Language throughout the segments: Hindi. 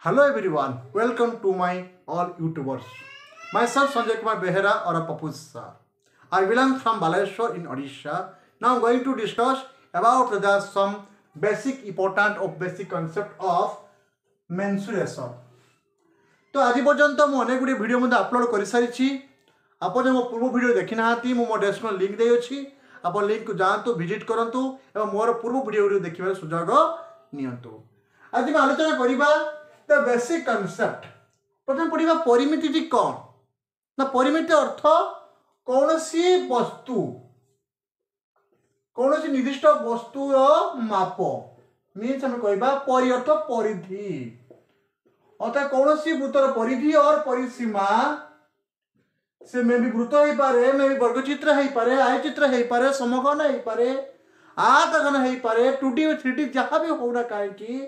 Hello everyone, welcome to my all YouTubers. Myself Sanjay Kumar Behera or a Papu sir. I belong from Baleshwar in Odisha. Now I'm going to discuss about some basic important of basic concept of mensuration. तो आज पर्यंत मुझे अनेक गुड़ी वीडियो मध्य अपलोड कर सारी आप मो पूर्व वीडियो देखी ना मो डेस्क्रिप्शन लिंक दे अच्छी आप लिंक को जातु विजिट करूँ और मोर पूर्व वीडियो देखिए सुजोग नियंतु आज मैं आलोचना करवा द बेसिक कॉन्सेप्ट प्रथम पढ़ा परिमिति कौन ना परिमिति अर्थ कौन सी वस्तु कौन सी निर्दिष्ट वस्तुर माप मीन्स आम कह परि अर्थ परिधि अर्थात कौन सी वृत्तर परिधि और परिसीमा से मे भी वृत्त हो पारे मे भी वर्गचित्र हो पारे आयचित्र हो पारे समघन हो पारे आतघन हो पारे 2D 3D जहाँ भी होना कहीं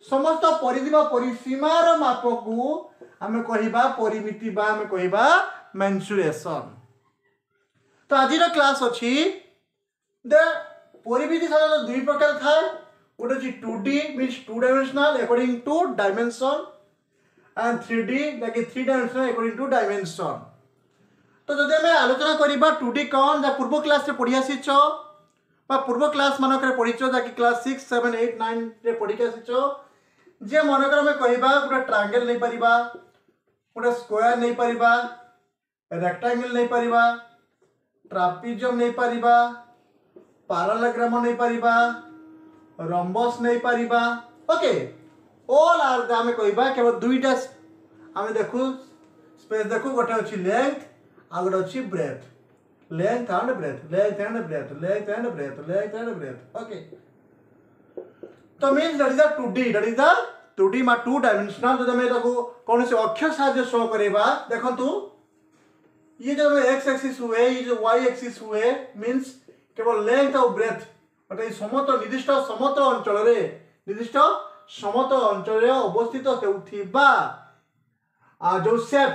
समस्त परिधि परिसीमार माप को आम कह परिमिति आम कह मेन्सुरेशन। तो आज क्लास अच्छी द परिमिति साधारण दुई प्रकार थाए गोटे 2D means 2 dimensional according to dimension and 3D that 3 dimensional according to dimension. तो जदि आम आलोचना करवा 2D कौन जहाँ पूर्व क्लास रे पढ़ी आसीच पूर्व क्लास मानक पढ़ीच जहाँकि क्लास 6, 7, 8, 9 रे पढ़ी आसीच जे मनकर आम कह गोटे ट्रायंगल नहीं पारिबा गोटे स्क्वायर नहीं पारिबा रेक्टेंगल नहीं पारिबा ट्रापेजियम नहीं पारिबा पैरालेलोग्राम नहीं पारिबा रंबस नहीं पारिबा ओके ऑल आर आम कह केवल दुईटा आम देखू स्पेस देखू गोटे अच्छी लेंथ आ गोटे अच्छी breadth length and breadth length and breadth length and breadth length and breadth okay. तो means that is the 2D that is the 2D मा 2 डायमेंशनल जो हमें ताको कौन से अक्षर साहाय्य शो करेबा देखंतु ये जो एक्स एक्सिस हुए ये जो वाई एक्सिस हुए मीन्स केवल लेंथ और ब्रेथ मतलब समतल निर्दिष्ट समतल अंचल रे निर्दिष्ट समतल अंचल रे अवस्थित हेउथिबा जो शेप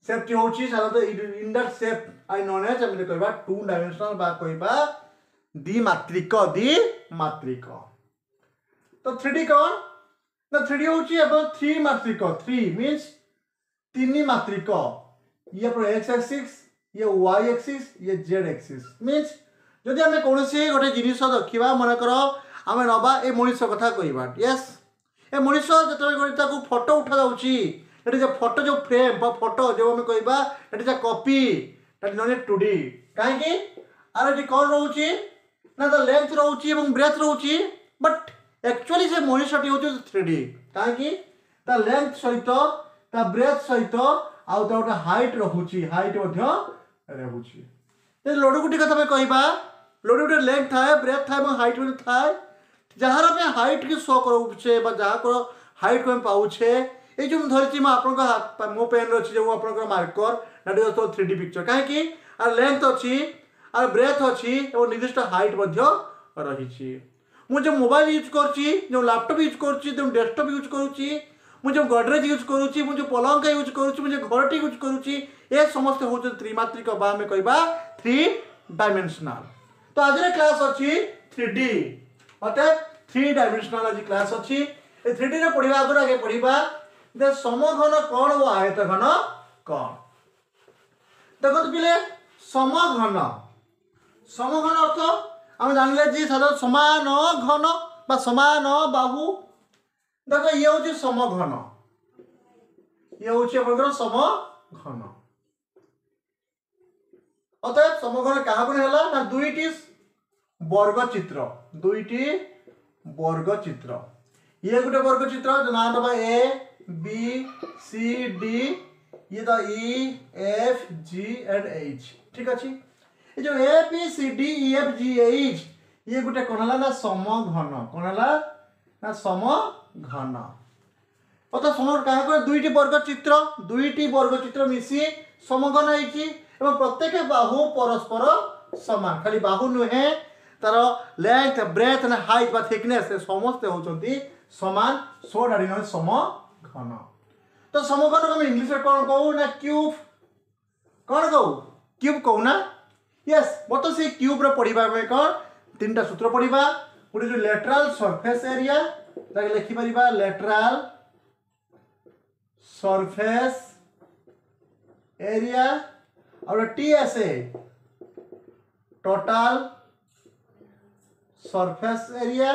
टी होची साधारणतः in that shape I known as हम कहबा 2 डायमेंशनल बा कहबा द्विमात्रिक। तो 3D कौन ना 3D होची अपन 3 मात्रिक 3 मींस 3 मात्रिक ये अपन x एक्सिस ये y एक्सिस ये z एक्सिस मींस जदि हमें कौन से गोटे जिनिस देखिबा मन कर आम नबा ए मनुष्य कथा कहबा यस ए मनुष्य जतबे ताको फोटो उठा जाउची दैट इज अ फोटो जो फ्रेम बा फोटो जो हम कहबा that is a copy that is not a 2D काहे कि आर एटी कौन रहउची ना द लेंथ रहउची एवं ब्रेथ रहउची बट एक्चुअली से मनुष्यटी हूँ 3D कहीं लेंथ सहित ब्रेथ सहित आउ गोटे हाइट रोचे हाइट रोचे लड्डू गुटी कथा कहवा लड्डू गुटे लेंथ थाए ब्रेथ थाए हाइट थाए जार आम हाइट की शो करोचे जहाँ हाइट को पाऊे ये जो धरी आप मो पेन अच्छी जो आप marker that is 3D picture कहीं लेंथ अच्छी आर ब्रेथ अच्छी और निर्दिष्ट हाइट रही मुझे मोबाइल यूज करुच्ची जो लैपटॉप यूज करुच्ची जो डेस्कटॉप यूज करुच्ची मुझे गडरेज यूज करुच्ची मुझे पलंक यूज करुच्ची मुझे घरटी यूज करुच्ची ये समस्त हूँ त्रिमात्रिक आम कहवा 3 डायमेंशनल। तो आज क्लास अच्छी 3D अर्थात 3 डायमेंशनल आज क्लास अच्छी 3D रे पढ़ा आगे पढ़ा दे समघन कौन वो आयतघन कौन देखो पिले समघन समघन अर्थ हम जान जी साधारण समान घन बा समान बाहु देखो ये हूँ समघन ये हूँ समघन अतएव समघन क्या ना दुईटी वर्गचित्र ये गोटे वर्गचित्र जो ना दबा ए बी सी डी ये तो E F G and H ठीक अच्छे ये जो A B C D E F G H ये गोटे कौन है ना समघन कौन है ना समघन अर्थात समघन क्या दुईटी वर्गचित्र मिसी समघन होती प्रत्येक बाहु परस्पर समान खाली बाहु नुहे तार लेंथ ब्रेथ एंड हाइट बा थिकनेस समस्त होती समान सो दैट इज समघन। तो समघन को हम इंग्लिश में कौन कहू ना क्यूब कौन कहू क्यूब कहू ना यस बट से क्यूब रे पढ़ा कौन 3टा सूत्र पढ़ा गोटे जो लेटराल सरफेस एरिया लिखिपर लेटराल सरफेस एरिया और TSA total surface area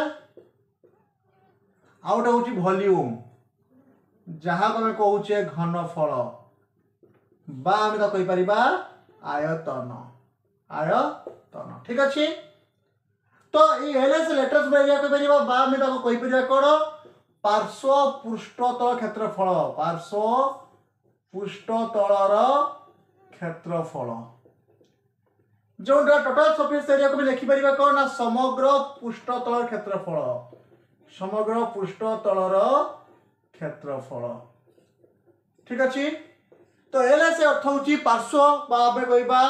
out हूँ वॉल्यूम जहाँ को कहे घनफल बा आम तो कही पारिबा आयतन आयतन ठीक अच्छे। तो ये एलएस लेटर्स एरिया कही पारिबा बा आम तो कही पारिबा कोन पार्श्व पृष्ठतल क्षेत्रफल पार्श्व पृष्ठतलर क्षेत्रफल जो टोटल सरफेस एरिया को भी लिखि पारिबा कोन ना समग्र पृष्ठतल क्षेत्रफल समग्र पृष्ठतलर क्षेत्रफल ठीक अच्छे। तो एलएस अर्थ हूँ पार्श्व आम कहवा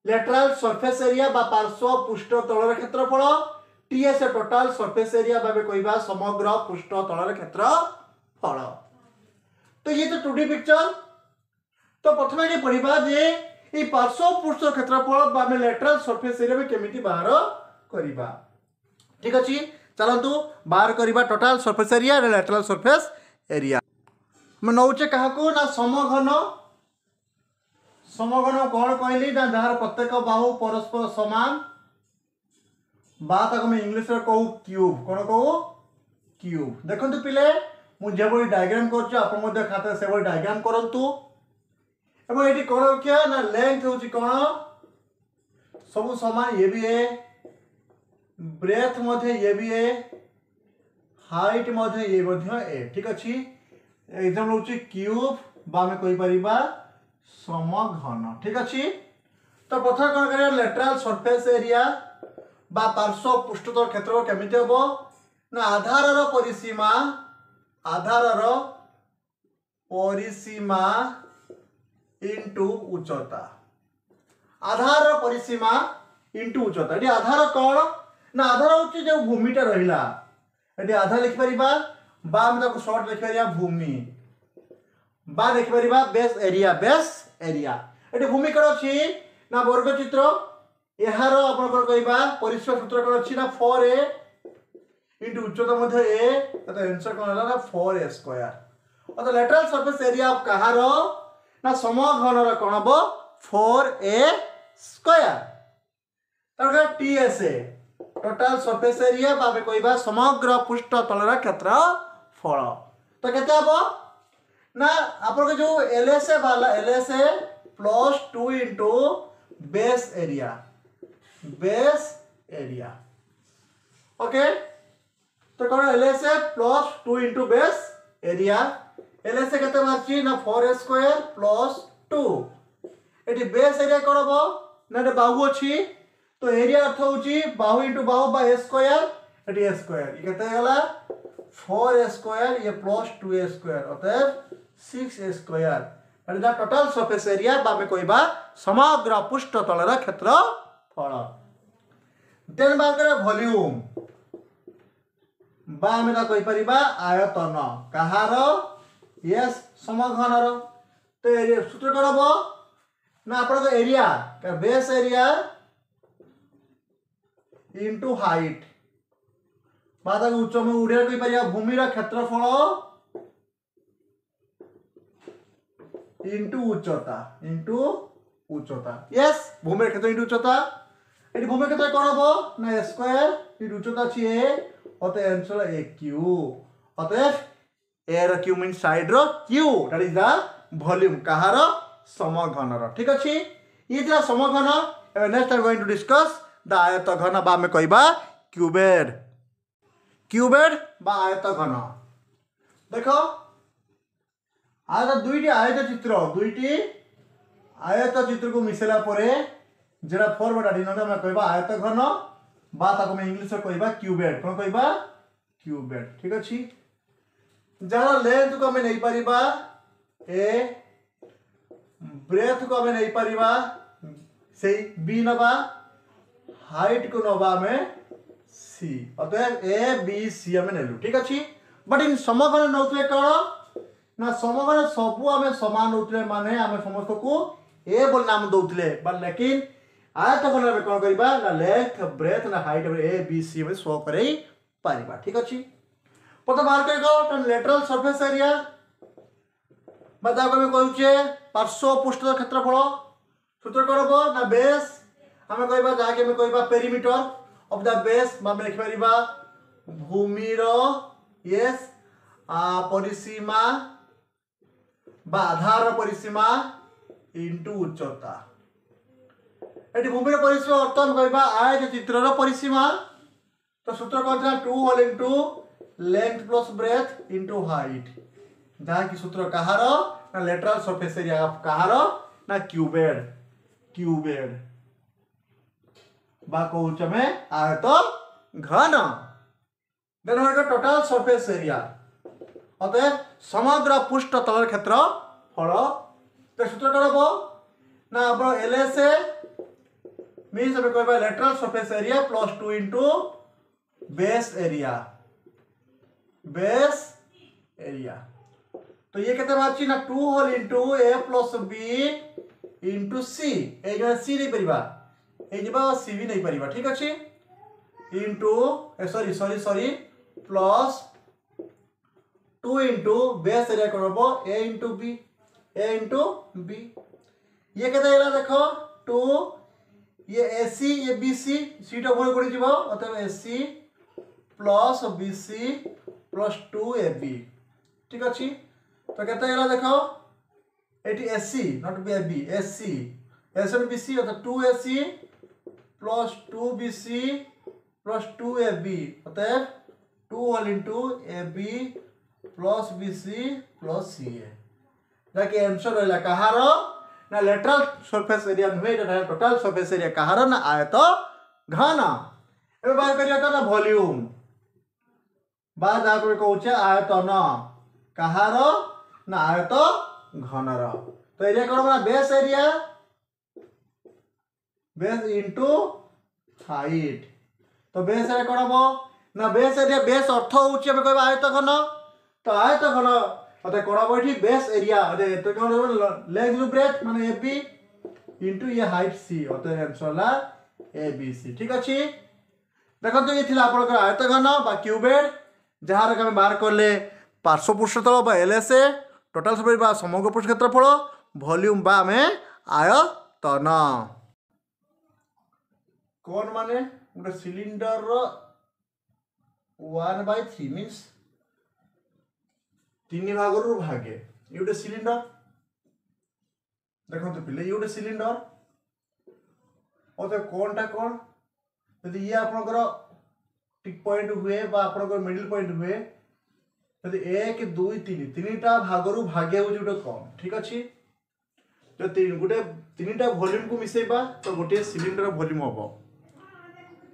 लेटरल सरफेस एरिया बा पार्श्व पृष्ठतलर क्षेत्रफल टीएस टोटल सरफेस एरिया भाव कहवा समग्र पृष्ठतलर क्षेत्रफल। तो ये तो 2D पिक्चर। तो प्रथम ये पढ़ा जे ये पार्श्व पृष्ठ क्षेत्रफल बा लेटरल सरफेस एरिया में केमिति बाहर करबा ठीक अच्छे। चलतु बाहर करबा total surface area lateral surface area मैं नौचे क्या ना समघन समघन कौन कहली ना जार प्रत्येक बाहु परस्पर समान बात मैं इंग्लिश में कहूँ क्यूब कौन कहूँ क्यूब देखो पिले मुझे डायग्राम कर खाते से डायग्राम करूँ ये कौन रखिया ना लेंथ हूँ कौन सब समान ये भी है ब्रेथ मध्य ये भी है हाइट मध्य ये मध्य ठीक अच्छे। एग्जाम्पल हूँ क्यूब बा आम कहीपर समघन ठीक अच्छे। तो प्रथम कौन कर लेटरल सरफेस एरिया बा पार्श्व पृष्ठतल क्षेत्र केमिति हम ना आधार परिसीमा इंटू उच्चता आधार परिसीमा इंटू उच्चता ये आधार कौन ना आधार हूँ जो भूमिटा रहा ये आधार लिखिपर बा आम शॉर्ट लिखिपर भूमि बा देखिपर बेस एरिया ये भूमि कौन अच्छी ना वर्गचित्र यार आप परिसीमा सूत्र कौन अच्छी ना 4a into उच्चता Madhya A answer कौन है ना 4a स्क्वायर और लेटरल सरफेस एरिया कहार ना समघन कौन हम 4a square TSA total surface area कहवा समग्र पृष्ठतलर क्षेत्रफल। तो केते हम ना आप जो एलएसए वाला LSA +2 into base area okay. तो कौन LSA +2 into base area LSA केते मारछि ना 4a square +2 eighty base area कौन हम ना बाहु अच्छी तो एरिया अर्थ हूँ बाहु इंटू बाहु बा ए स्क्वायर एटी ए स्क्वायर ये केते गला 4a स्क्वायर ये +2a स्क्वायर अतएव 6a स्क्वायर एटा टोटल सरफेस एरिया बामे कहबा समग्र पृष्ठतलर क्षेत्रफल। देन बात करे वॉल्यूम बा आमे ता कहि परिबा आयतन कहार यस समघनर। तो एरिया सूत्र कौन हम ना आपन area base area into height बात उच्च में उड़िया कहि परिया भूमिर क्षेत्रफल इंटू उच्चता यस भूमि क्षेत्र इंटू उच्चता ये भूमि क्षेत्र कौन हम ना स्क्वायर इंटू उच्चता अच्छी ए अतः आंसर ए क्यू अतः ए क्यू मीन साइड रो क्यू दैट इज द वॉल्यूम कहार समघनर ठीक अच्छे। ये था समघन। Next I am going to discuss the आयतघन बा आम कहबा क्यूबेड बा आयतघन। देखो दुईटी आयत चित्र को मिसेला परे जेरा फॉर्मटा डिनोमिनेटर में कहबा आयतघन बा ताको मैं इंग्लिश में कहबा क्यूबेड कौन कहबा क्यूबेड ठीक अच्छे। जार लेंथ को हमें नहीं पारिबा ए ब्रेथ को हमें नहीं पारिबा से बी नबा हाइट को नबा में सी अतएव ए बी सी हमें नेलु ठीक अच्छे। बट इन समघन नौतले कौन ना समघन सबू आम समान नौतले माने आम समस्त को ए बोल नाम दौतले बट लेकिन आयतघन में कौन करबा ना लेंथ ब्रेथ ना हाइट ए बी सी में शो करे पारिबा ठीक अच्छे। प्रथम बाहर कर लेटरल सरफेस एरिया जहाँ आम कहे पार्श्व पृष्ठ क्षेत्रफल सूत्र कौन हम ना बेस आम कह जहाँकि आम कह पेरीमीटर ऑफ द बेस आम लिखिपर भूमिर यस परिसीमा आधार परिसीमा इंटू उच्चता। ये भूमिर परिसीमा अर्थ हम कह आयत चित्र परिसीमा तो सूत्र कौन था 2 whole into length plus breadth into height जहाँ की सूत्र कहार ना लेटरल सरफेस एरिया कहार ना क्यूबेड क्यूबेड बा कहूँ में आयत घन देन टोटाल सरफेस एरिया अतएव समग्र पृष्ठ तल क्षेत्र फल तो सूत्र कौन हम ना आप LSA मीन्स हम कह lateral surface area plus 2 into base area तो ये कहते बाहर ना 2 whole into A plus B into C ये सी नहीं परिबा ये सी भी नहीं परिबा ठीक अच्छे into sorry sorry sorry plus 2 into base area कौन हम A इंटू B ये कहते देखो 2 ये AC ये BC सीटा बोल कोड़ी जीवो अतः AC plus BC plus 2AB ठीक अच्छे तो कहते हैं देखो eighty AC not BB AC SN BC अतः 2AC plus 2BC plus 2AB अतः 2 whole into AB plus BC plus CA जाके आंसर रहला कहार ना लेटरल सरफेस एरिया नुहे टोटल सरफेस एरिया कहार ना आयत घन ए बात करिया ना वॉल्यूम बाद आप कहूचे आयतन कहार ना आयत घनर तो एरिया कौन ना base area base into height तो बेस एरिया कौन हम ना बेस एरिया बेस अर्थ होउची हम कहबा आयत घन तो आयत घन अतः कौन हम ये बेस एरिया तो कौन लेंथ ब्रेथ माने AB इंटू ये हाइट C अतः आंसर ला ABC ठीक अच्छे देखो ये थिला आपनकर आयत घन बा क्यूबेड जहाँ आम बाहर कले पार्श्व पृष्ठतल LSA टोटाल सब समग्र पृष्ठ क्षेत्रफल वॉल्यूम बा आम आयतन कौन माने गोटे सिलिंडर 1/3 मीन्स 3 भाग भागे ये गोटे सिलिंडर देखो तो पिले ये गोटे सिलिंडर और कौन टा कौन यदि ये आपनकर टिक पॉइंट हुए बा आपनकर मिडिल पॉइंट हुए यदि 1 2 3 तीनटा भागरू भागे हो गोटे कौन ठीक अच्छे जो गोटे 3टा वॉल्यूम को मिसेबा तो गोटे सिलिंडर वॉल्यूम हम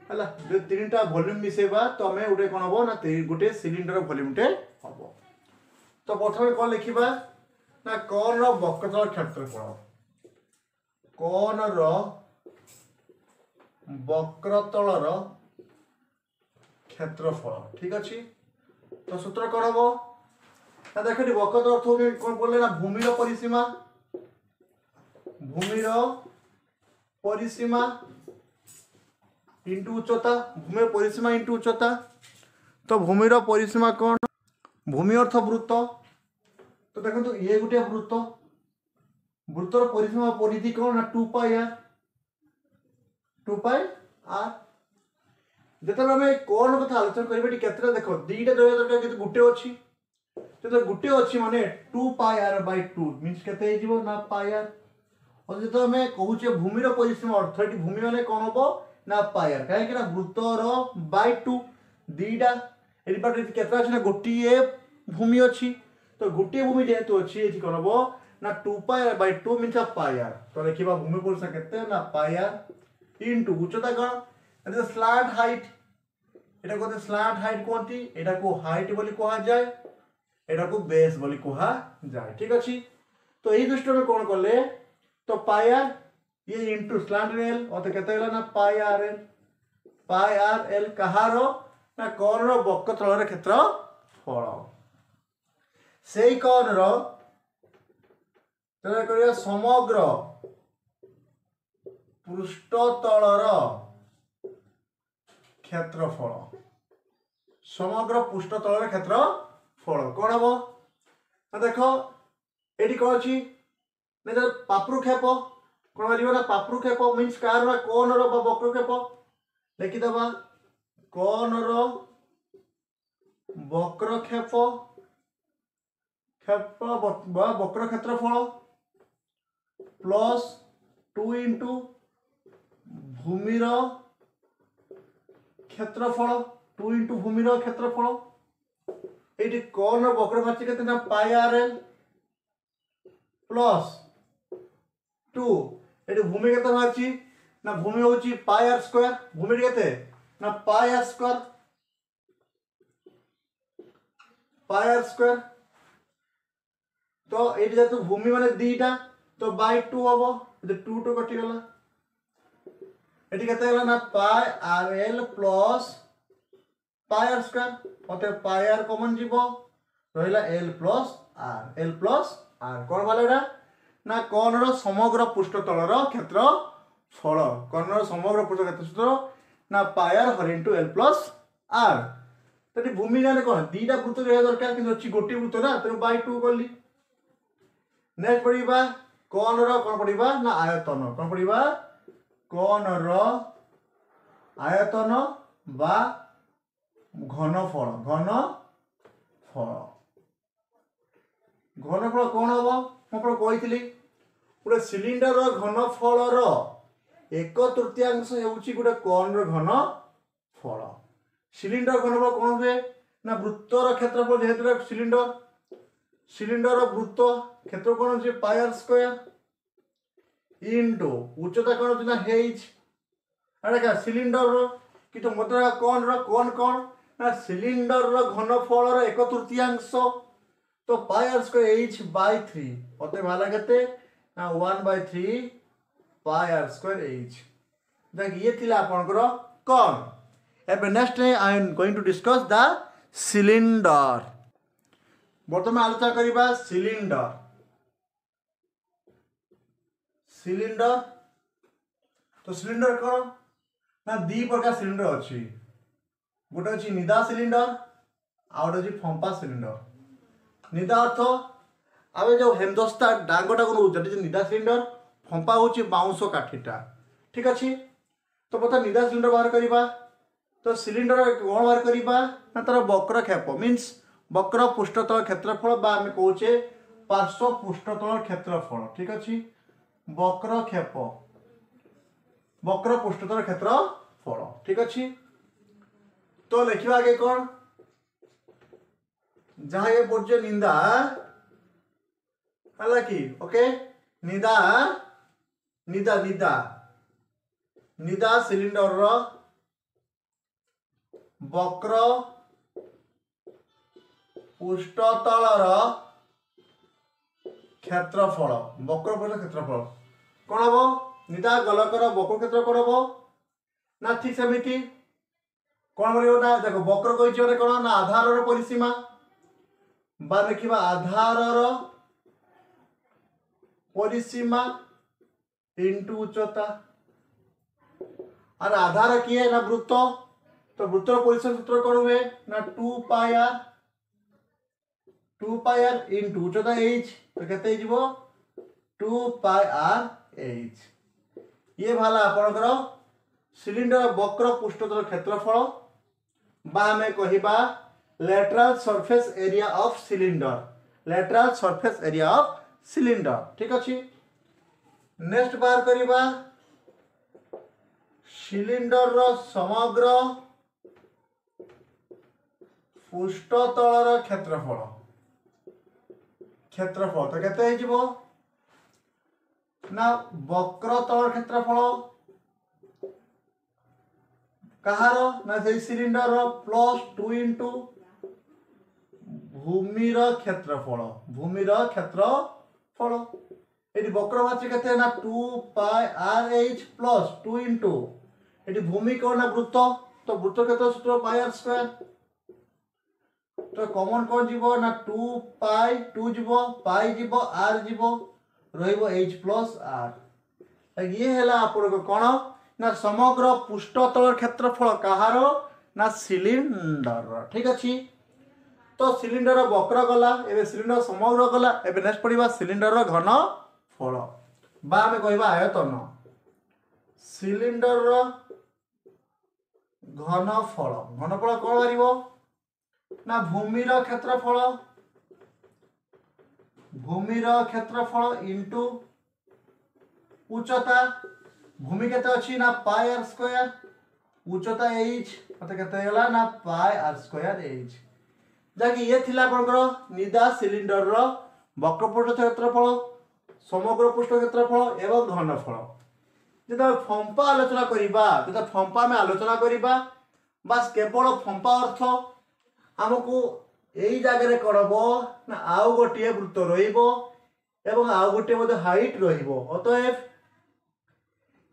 है जो 3टा वॉल्यूम मिसेबा तो आम गोटे कौन हम ना गोटे सिलिंडर वॉल्यूमटे हम तो प्रथम कौन लिखा ना कौन वक्रतल क्षेत्रफल कौन वक्रतलर क्षेत्रफल ठीक अच्छे तो सूत्र कौन हम ना देख वक्रतल अर्थ कौन बोले ना भूमिर परिसीमा इंटू उच्चता भूमिर परिसीमा इंटू उच्चता तो भूमिर परिसीमा कौन भूमि अर्थ वृत्त तो देखो ये गोटे वृत्त वृत्तर परिसीमा परिधि कौन ना 2πr जिते आम कौन कथा आलोचना करें केतटा देख दीटा द्रव्य दरकार गोटे अच्छी जो गोटे अच्छी माने 2πr/2 मीन्स केते ना πr और जो आम कहूचे भूमिर परिसीमा अर्थ ये भूमि माने कौन हम ना πr कहीं वृत्तर /2 दीटा केतटा अच्छी ना गोटे भूमि अच्छी तो गोटे भूमि जेहेतु अच्छी ये कौन हम ना 2πr/2 मीन्स πr तो लिखा भूमि परिसीमा केते ना πr इंटू उच्चता कौन स्लांट हाइट एटा को स्लांट हाइट कहती एटा को हाइट बोली कहा जाए एटा को बेस बोली कहा जाए ठीक अच्छे तो यही दृष्टि में कौन कले तो πr ये इंटू स्लांट रेल और केते ना πrl कहार ना कौन वक्रतल क्षेत्रफल से कौन समग्र पृष्ठतलर क्षेत्रफल समग्र पृष्ठतलर क्षेत्रफल कौन हम देख एटी कौन अच्छी ना पापृक्षेप कौन बाहर ना पापृक्षेप मीन्स कार ना कोन रो वक्रक्षेप लिखिदबा कोन रो वक्रक्षेप वक्र क्षेत्रफल प्लस 2 इंटू भूमिर क्षेत्रफल 2 इंटू भूमिर क्षेत्रफल ये कौन वक्र बाहर के पाई आर एल प्लस 2 ये भूमि के बाहर ना भूमि हूँ पाई आर स्क्वायर भूमि के ना पाई आर स्क्वायर तो ये जेहतु भूमि माने दीटा तो बाय 2 हम 2 2 कटिगला ये केते गला ना pi r l plus pi r square अते पाई आर कॉमन जीवो रहिला एल प्लस आर कोन वाला ना कोन रो समग्र पृष्ठतल रो क्षेत्रफल कोन रो समग्र पृष्ठ क्षेत्रफल ना पाई आर हर इनटू एल प्लस आर तो भूमि जाने कौन दीटा वृत्त रहा दरकार कि अच्छी गोटे वृत्त ना तेणु बाय 2 कली नेक्स्ट पढ़ा कौन रो कौन पढ़ा ना आयतन कौन पढ़ा कौन रो आयतन बा घनफल कौन हम मुझे गोटे सिलिंडर घनफल एक तृतीयांश गोटे कौन घनफल सिलिंडर घनफल कौन हुए ना वृत्तर क्षेत्रफल जेहेतु सिलिंडर वृत्त क्षेत्र कौन अच्छे पाई आर स्क्वायर इंटू उच्चता कौन अच्छी ना क्या सिलिंडर कि मतलब कौन ना सिलिंडर घनफल एक तृतीयांश तो पाई आर स्क्वायर एच बाय 3 अतः भाला केते ना 1/3 पाई आर स्क्वायर एच देख ये थिला आपनकर कौन एबे next I am going to discuss the cylinder बर्तमान आलोचना करिबा सिलिंडर तो सिलिंडर कौन ना दी प्रकार सिलिंडर अच्छी गोटे अच्छी निदा सिलिंडर आ गोटे अच्छी फंपा सिलिंडर निदा अर्थ आम जो हेमदस्ता डांगटा को नौ निदा सिलिंडर फंपा हूँ बाउंश काठीटा ठीक अच्छे तो बता निदा सिलिंडर बाहर करवा तो सिलिंडर कौन बाहर करवा ना तार वक्रक्षेप मीन्स वक्र पृष्ठतल क्षेत्रफल आम कहे पार्श्व पृष्ठतल क्षेत्रफल ठीक अच्छे वक्रक्षेप वक्र पृष्ठतल क्षेत्रफल ठीक अच्छे तो लिखा आगे कौन जहाँ ये पड़े निंदा है कि ओके निदा निदा निदा निदा सिलिंडर वक्र पृष्ठतल क्षेत्रफल वक्र पृष्ठ क्षेत्रफल कौन हम निदा गोलकर वक्र क्षेत्र कौन हम ना ठीक सेमती कौन बोलो ना देखो वक्र कही कौन ना आधार परिसीमा बा लिखा आधार परिसीमा इंटू उच्चता और आधार किए ना वृत्त तो वृत्तर परिसीमा सूत्र कौन हुए ना 2 पाई आर इंटू उच्चता एच तो केते जीवो 2 पाई आर एच ये भाला आपनकर सिलिंडर वक्र पृष्ठतल क्षेत्रफल बा हमें कहिबा lateral surface area of cylinder ठीक अच्छे नेक्स्ट बार करिबा सिलिंडर समग्र पृष्ठतल क्षेत्रफल तो केते हो ना वक्रतल क्षेत्रफल कहार ना से सिलिंडर प्लस 2 इंटू भूमिर क्षेत्रफल ये वक्र बाची के ना 2 पाई आर एच प्लस 2 इंटू ये भूमि कौन ना वृत्त तो वृत्त क्षेत्र सूत्र पाई आर स्क्वायर तो कॉमन कौन जीवो ना 2 पाई 2 जीवो पाई जीवो आर जीवो रहिबो एच प्लस आर ये हैला आपन कौन ना समग्र पृष्ठतल क्षेत्रफल कहार ना सिलिंडर ठीक अच्छे तो सिलिंडर वक्र गला एबे सिलिंडर समग्र गला एबे नेक्स्ट पढ़िबा सिलिंडर घन फल बा आमे कहबा आयतन सिलिंडर घनफल घनफल कौन बाहरिबो ना भूमिर क्षेत्रफल इंटू उच्चता भूमि केते अछि ना पाई आर स्क्वायर उच्चता h मते केते होला ना पाई आर स्क्वायर h जाकि ये थिला आपनकर निदा सिलिंडर रो वक्रपृष्ठ क्षेत्रफल समग्र पृष्ठ क्षेत्रफल एवं घनफल जेता फंपा आलोचना करिबा बस केवल फंपा अर्थ हमको यही जगह कौन हम ना आउ गोटे वृत्त एवं आउ गोटे हाइट अतएव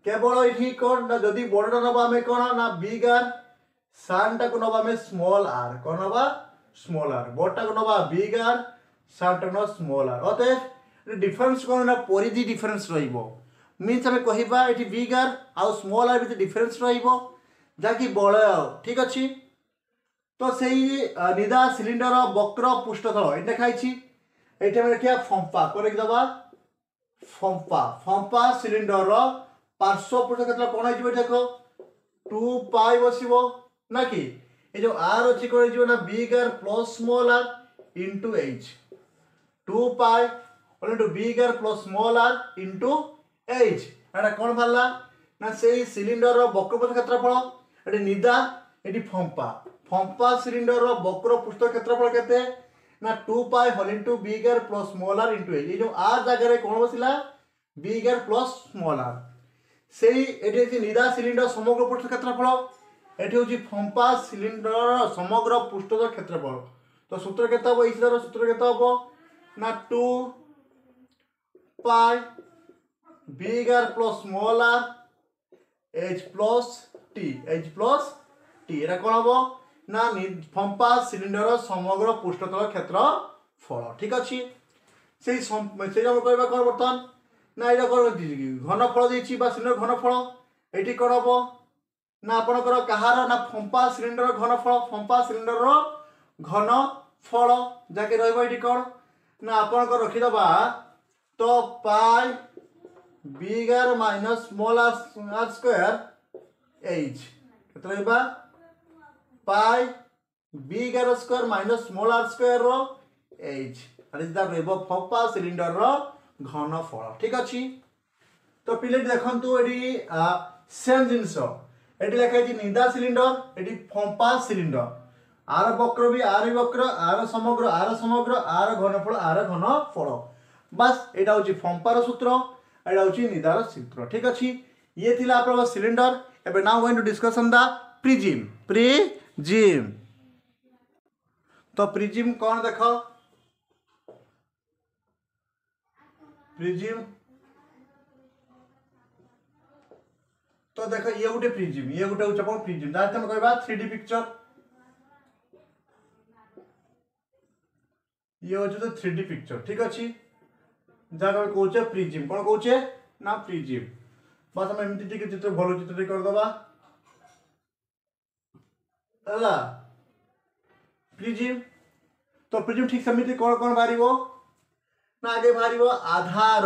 केवल ये कौन ना जदि बड़ा नवा आम कौन ना बिग आर सानटा को नवा आम स्मॉल आर कौन नवा स्मॉल आर बड़टा को नवा बिग आर सानटा को स्मॉल आर अतएव डिफरेंस कौन ना परिधि डिफरेंस मीन्स आम कहवा ये बिग आर आउ स्मॉल आर भी डिफरेंस रही बलय ठीक अच्छे तो सही निदा सिलिंडर वक्र पृष्ठतल ये देखाई ये देखिए फंपा कौन लिखिदबा फंपा सिलिंडर पार्श्व पृष्ठ क्षेत्र कौन हो देख 2 पाई बसो ना कि ये जो आर अच्छी कौन हो big are plus small r into h 2 pi into big are plus small r into h एटा कौन बाहर ना से सिलिंडर वक्र पृष्ठ क्षेत्रफल ये निदा ये फंपा सिलिंडर वक्र पृष्ठ क्षेत्रफल केते ना 2 pi whole into big are plus small r into h ये जो आर जगह कौन बसिला big are plus small r से ये निदा सिलिंडर समग्र पृष्ठ क्षेत्रफल ये हूँ फंपा सिलिंडर समग्र पृष्ठ क्षेत्रफल तो सूत्र केते हम इस सूत्र केते हम ना 2 pi big are plus small r h plus टी एटा कौन हम ना फंपा सिलिंडर समग्र पृष्ठतल क्षेत्रफल ठीक अच्छे से कहवा कौन बर्तमान ना ये कौन घनफल देती सिलिंडर घनफल ये कौन हम ना आपणकर कहार ना फंपा सिलिंडर घनफल घनफल जहाँकि रही कौन ना आपणकर रखीदबा तो pi big r minus small r square h के pi big r square minus small r square रो एच फंपा सिलिंडर घनफल ठीक अच्छे तो पिले देखु ये सेम जिनस ये लिखाई निदा सिलिंडर ये फंपा सिलिंडर आर वक्र भी आर समग्र आर घनफल बस यहाँ हूँ फंपार सूत्र यहाँ हूँ निदार सूत्र ठीक अच्छे ये थिला आप सिलिंडर एबे now going to discussion the prism तो प्रिजिम कौन देख प्रिजिम तो देख ये गोटे प्रिजिम ये गोटे हूँ प्रिजिम जहाँ तुम कहवा 3D पिक्चर ये हूँ तो 3D पिक्चर ठीक अच्छे जहाँ कहे प्रिजिम कौन कहे ना प्रिजिम बस हम एमती चित्र भल चित्र करदे प्रिजिम तो प्रिजिम ठीक सेमती कौन कौन बाहर ना आगे बाहर आधार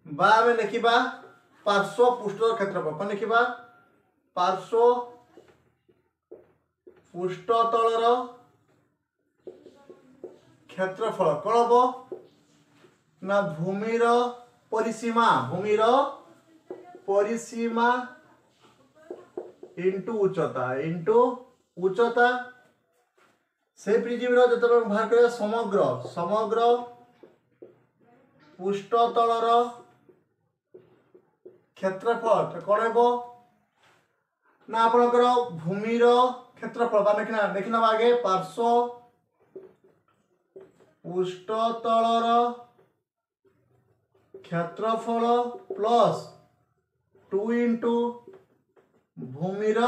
बामें लिखा पार्श्व पृष्ठ क्षेत्रफल कौन लिखा पार्श्व पृष्ठतल क्षेत्रफल कौन हम ना भूमिर परिसीमा इंटू उच्चता से प्रिजिम जो बाहर कर समग्र पृष्ठतल क्षेत्रफल कौन हम ना आपणकर भूमिर क्षेत्रफल लिखी ना आगे पार्श्व पृष्ठतल क्षेत्रफल प्लस 2 इंटू भूमिर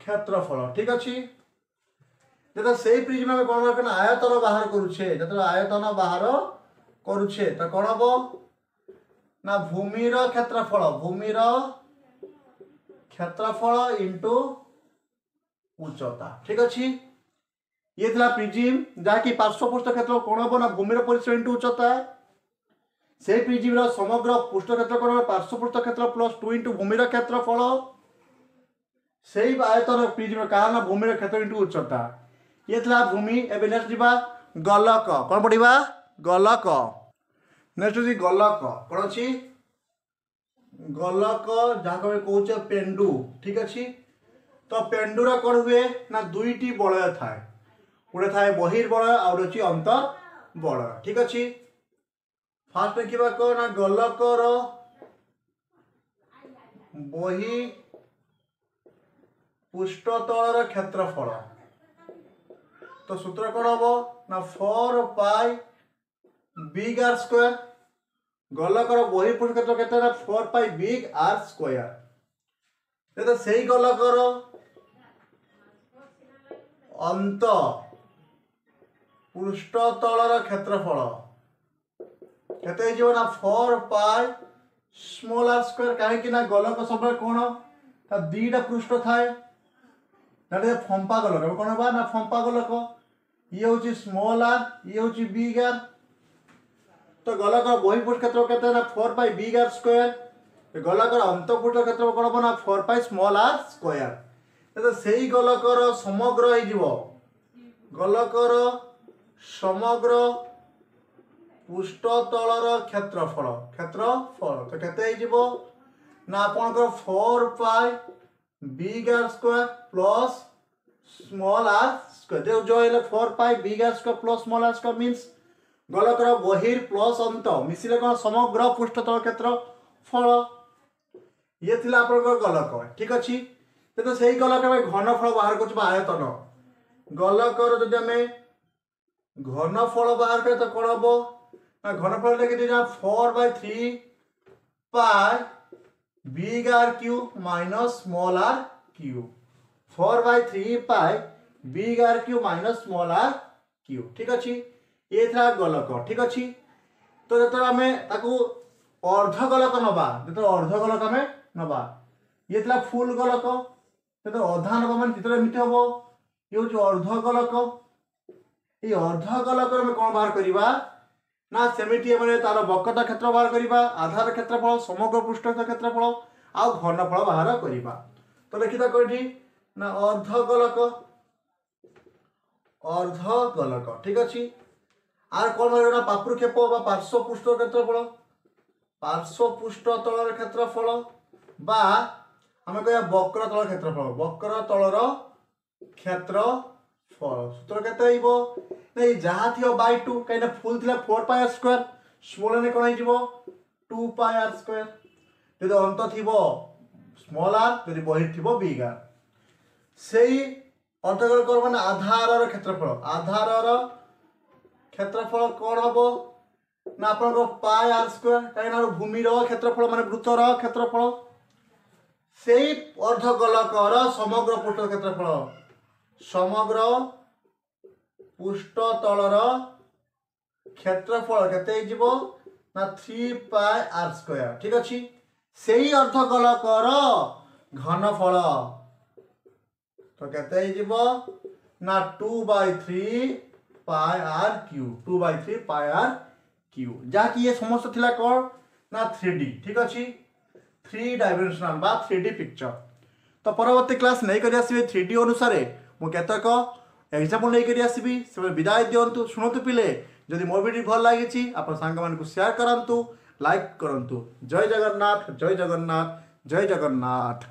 क्षेत्रफल ठीक अच्छे जो से प्रिज्म में कौन करना आयतन बाहर करुचे जो आयतन बाहर करुचे तो कौन हम ना भूमिर क्षेत्रफल इंटू उच्चता ठीक अच्छे ये थिला प्रिजिम जहाँकि पार्श्वपृष्ठ क्षेत्र कौन हम ना भूमि परिसर इंटू उच्चता से प्रिजिम समग्र पृष्ठ क्षेत्र कौन पार्श्वपृष्ठ क्षेत्र प्लस 2 इंटू भूमि क्षेत्रफल से आयतन प्रिजिम कहा ना भूमि क्षेत्र इंटू उच्चता ये थिला भूमि एबे नेक्स्ट जीवा गलक कौन पढ़ा गलक नेक्स्ट होची गलक कौन अच्छी गलक जहाँ कहे पेंडु ठीक अच्छे तो पेंडुरा कौन हुए ना दुईटी बलय थाए गोटे थाए बहिर्बलय आउ गोटे अंतर बलय ठीक अच्छे फास्ट देखा कौन ना गलकर बहि पृष्ठतल क्षेत्रफल तो सूत्र कौन हम ना 4 पाई बिग आर स्क्वायर गलकर बहिर्पृष्ठ क्षेत्र केते ना 4 पाई बिग आर स्क्वायर तो सही गलकर अंत पृष्ठतल क्षेत्रफल केते हो ना 4 पाई स्मॉल आर स्क्वायर कहीं ना गलक सब कौन दीटा पृष्ठ थाए फंपा गलक कौन बा ना फंपा गलक ये हूँ स्मॉल आर ये हूँ बिग आर तो गलकर बहिर्पृष्ठ क्षेत्र केते ना 4 पाई बिग आर स्क्वायर गलकर अंतःपृष्ठ क्षेत्र कौन हम ना 4 पाई स्मॉल आर स्क्वायर तो सही गलकर समग्र हो गलकर समग्र पृष्ठतलर क्षेत्रफल तो केते हो ना आपनकर 4 pi big r square plus small r square जो है 4 pi big r square plus small r square means गलकर बहिर् प्लस अंत मिसिले कौन समग्र पृष्ठतल क्षेत्रफल ये थिला आपनकर गलक ठीक अच्छे तो सही गलक घनफल बाहर कर आयतन गलकर जदि आम घनफल बाहर करें तो कौन हम ना घनफल देखिए 4/3 pi big r cube minus small r cube 4/3 pi big r cube minus small r cube ठीक अच्छे ये था गलक ठीक अच्छे तो जो आम अर्ध गलक नवा जो अर्ध गलक आम नवा ये था फुल गलक जो अधा नवा मान चित्र एमती हम ये हूँ अर्ध गलक ये अर्ध गलक आम कौन बाहर करवा ना सेमिटी मैंने तार बक्रता क्षेत्र बाहर करवा आधार क्षेत्रफल समग्र पृष्ठ क्षेत्रफल आउ घनफल बाहर करवा तो देखा कौटी ना अर्ध गलक ठीक अच्छे आर कौन बाहर पापुक्षेप पार्श्वपृष्ठ क्षेत्रफल पार्श्वपृष्ठतल क्षेत्रफल बा आम कह वक्रतल क्षेत्रफल सूत्र केते नहीं जहाँ थी बाय 2 कहीं फुल थी 4 पाई आर स्क्वायर स्मॉल ने कौन हो 2 पाई आर स्क्वायर जो अंत थी स्मॉल आर जो बहिर् थी बिग आर से अर्धगोल कर माने आधार क्षेत्रफल कौन हम ना आप पाई आर स्क्वायर कहीं भूमि क्षेत्रफल माने वृत्तर क्षेत्रफल से अर्धगोलकर समग्र पृष्ठ क्षेत्रफल समग्र पृष्ठतलर क्षेत्रफल केते हो ना 3 पाई आर स्क्वायर ठीक अच्छे से ही अर्धगोलकर घनफल तो केते हो ना 2/3 pi r cube 2/3 pi r cube जहाँकि ये समस्त थिला कौन ना 3D ठीक अच्छे 3 डायमेंशनल बा 3D पिक्चर तो परवर्ती क्लास नहीं कर 3D अनुसार मु केतक एग्जाम्पल नहीं कर आसबि से विदाय दिंतु शुणु पिले जदि मो वीडियो भल लगी आप सांग मानक शेयर करंतु लाइक करंतु जय जगन्नाथ जय जगन्नाथ जय जगन्नाथ।